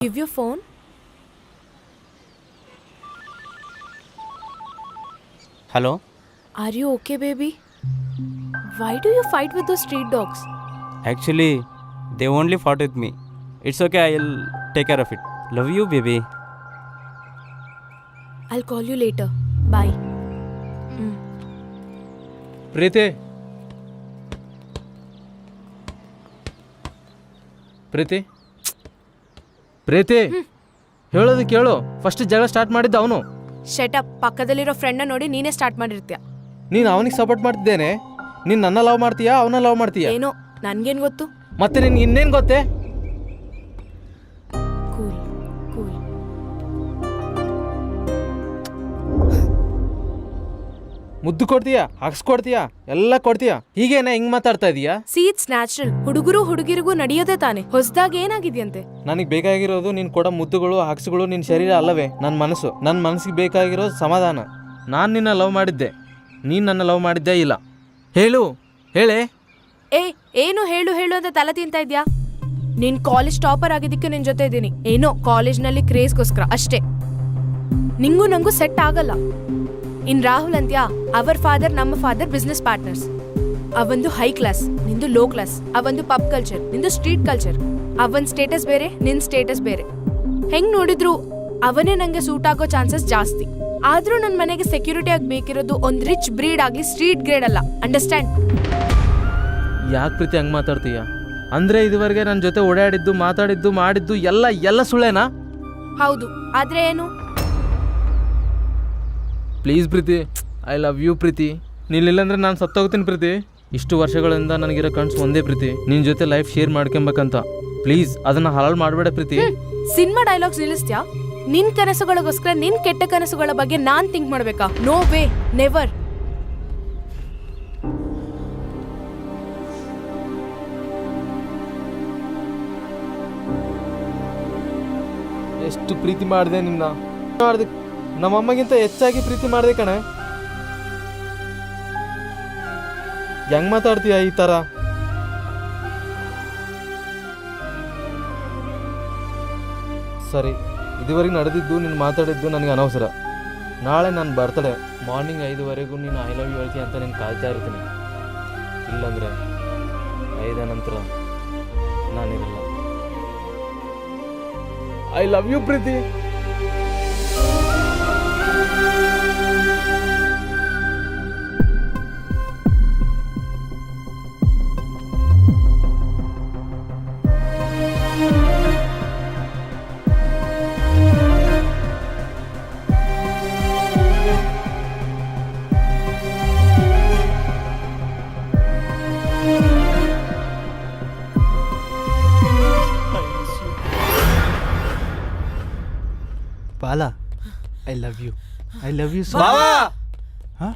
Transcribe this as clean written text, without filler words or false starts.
Give your phone. Hello? Are you okay, baby? Why do you fight with those street dogs? Actually, they only fought with me. It's okay, I'll take care of it. Love you, baby. I'll call you later. Bye. ಪ್ರೀತಿ ಪ್ರೀತಿ ಪ್ರೀತಿ ಹೇಳೋದು ಕೇಳು. First ಜಗಳ start ಮಾಡಿದ್ದ ಅವನು. Shut up. ಪಕ್ಕದಲ್ಲಿರೋ ಫ್ರೆಂಡ್ನ ನೋಡಿ ನೀನೇ start ಮಾಡಿರ್ತೀಯ. ನೀನು ಅವನಿಗೆ ಸಪೋರ್ಟ್ ಮಾಡ್ತಿದ್ದೇನೆ. ನೀನು ನನ್ನ ಲವ್ ಮಾಡ್ತೀಯಾ ಅವನ ಲವ್ ಮಾಡ್ತೀಯಾ? ಏನೋ ನನ್ಗೇನ್ ಗೊತ್ತು. ಮತ್ತೆ ನಿನ್ಗೆ ಇನ್ನೇನು ಗೊತ್ತೇ? Cool cool. ಮುದ್ದು ಕೊಡ್ತೀಯಾ, ಹಾಕ್ಸ್ಕೊಡ್ತೀಯಾ, ಎಲ್ಲ ಕೊಡ್ತೀಯಾ. ಹೀಗೇನೆ ಹಿಂಗ್ ಮಾತಾಡ್ತಾ ಇದೀಯಾ? C it's natural. ಹುಡುಗರು ಹುಡುಗಿರಿಗೂ ನಡೆಯೋದೇ ತಾನೆ. ಹೊಸದಾಗಿ ಏನಾಗಿದ್ಯಂತೆ? ನನಗೆ ಬೇಕಾಗಿರೋದು ನೀನು ಕೊಡೋ ಮುದ್ದುಗಳು ಹಾಕ್ಸುಗಳು ನಿನ್ನ ಶರೀರ ಅಲ್ಲವೇ, ನನ್ನ ಮನಸ್ಸು. ನನ್ನ ಮನಸ್ಸಿಗೆ ಬೇಕಾಗಿರೋದು ಸಮಾಧಾನ. ನಾನು ನಿನ್ನ ಲವ್ ಮಾಡಿದ್ದೆ, ನೀನು ನನ್ನ ಲವ್ ಮಾಡಿದ್ದೇ ಇಲ್ಲ. ಹೇಳು, ಹೇಳೇ. ಏನು ಹೇಳು ಹೇಳು ಅಂತ ತಲೆ ತಿಂತಾ ಇದ್ಯಾ? ನೀನ್ ಕಾಲೇಜ್ ಟಾಪರ್ ಆಗಿದ್ದಕ್ಕೆ ನಿನ್ ಜೊತೆ ಇದ್ದೀನಿ. ಏನೋ ಕಾಲೇಜ್ನಲ್ಲಿ ಕ್ರೇಜ್ಗೋಸ್ಕರ ಅಷ್ಟೇ. ನಿಂಗೂ ನಂಗೂ ಸೆಟ್ ಆಗಲ್ಲ. ಇನ್ ರಾಹುಲ್ ಅಂತ್ಯಾ, ಅವರ್ ಫಾದರ್ ನಮ್ಮ ಫಾದರ್ ಬಿಸ್ನೆಸ್ ಪಾರ್ಟ್ನರ್ಸ್. ಅವಂದು ಹೈ ಕ್ಲಾಸ್, ನಿಂದು ಲೋ ಕ್ಲಾಸ್. ಅವಂದು ಪಬ್ ಕಲ್ಚರ್, ನಿಂದು ಸ್ಟ್ರೀಟ್ ಕಲ್ಚರ್. ಅವನ್ ಸ್ಟೇಟಸ್ ಬೇರೆ, ನಿನ್ ಸ್ಟೇಟಸ್ ಬೇರೆ. ಹೆಂಗ್ ನೋಡಿದ್ರು ಅವನೇ ನಂಗೆ ಸೂಟ್ ಆಗೋ ಚಾನ್ಸಸ್ ಜಾಸ್ತಿ. ಆದ್ರೂ ನನ್ ಮನೆಗೆ ಸೆಕ್ಯೂರಿಟಿ ಆಗಿ ಬೇಕಿರೋದು ಒಂದ್ ರಿಚ್ ಬ್ರೀಡ್ ಆಗ್ಲಿ, ಸ್ಟ್ರೀಟ್ ಗ್ರೇಡ್ ಅಲ್ಲ. ಅಂಡರ್ಸ್ಟ್ಯಾಂಡ್? ಯಾಕೆ ಪ್ರೀತಿ ಹಂಗೆ ಮಾತಾಡ್ತೀಯ? ಅಂದರೆ ಇದುವರೆಗೆ ನನ್ನ ಜೊತೆ ಓಡಾಡಿದ್ದು, ಮಾತಾಡಿದ್ದು, ಮಾಡಿದ್ದು ಎಲ್ಲ ಸುಳ್ಳೇನಾ? ಹೌದು. ಆದ್ರೆ ಏನು? Please Preethi, I love you Preethi. ನೀನಿಲ್ಲಂದ್ರೆ ನಾನು ಸತ್ತೋಗ್ತೀನಿ ಪ್ರೀತಿ. ಇಷ್ಟು ವರ್ಷಗಳಿಂದ ನನಗಿರೋ ಕನ್ಸು ಒಂದೇ ಪ್ರೀತಿ, ನಿನ್ನ ಜೊತೆ ಲೈಫ್ ಶೇರ್ ಮಾಡ್ಕೊಬೇಕಂತ. ಪ್ಲೀಸ್ ಅದನ್ನು ಹಲಾಲ್ ಮಾಡಬೇಡ ಪ್ರೀತಿ. Cinema dialogues ನಿಲ್ಲಿಸ್ತ್ಯಾ? ನಿನ್ ಕನಸುಗಳಿಗೋಸ್ಕರ ನಿನ್ ಕೆಟ್ಟ ಕನಸುಗಳ ಬಗ್ಗೆ ನಾನ್ ಥಿಂಕ್ ಮಾಡ್ಬೇಕಾ? No way, never. ಎಷ್ಟು ಪ್ರೀತಿ ಮಾಡಿದೆ ನಿನ್ನ. ಮಾಡಿದೆ, ನಮ್ಮಮ್ಮಗಿಂತ ಹೆಚ್ಚಾಗಿ ಪ್ರೀತಿ ಮಾಡಿದೆ ಕಣೆ. ಹೆಂಗ್ ಮಾತಾಡ್ತೀಯ ಈ ಥರ? ಸರಿ, ಇದುವರೆಗೆ ನಡೆದಿದ್ದು ನೀನು ಮಾತಾಡಿದ್ದು ನನಗೆ ಅನವಸರ. ನಾಳೆ ನಾನು ಬರ್ತಡೆ ಮಾರ್ನಿಂಗ್ 5 ನೀನು ಐ ಲವ್ ಯು ಹೇಳ್ತೀಯ ಅಂತ ನೀನು ಕಾಯ್ತಾ ಇರ್ತೀನಿ. ಇಲ್ಲಾಂದರೆ 5 ನಂತರ ನಾನಿರಲ್ಲ. I love you Preethi. Bala, I love you. I love you so Bawa, much. Huh?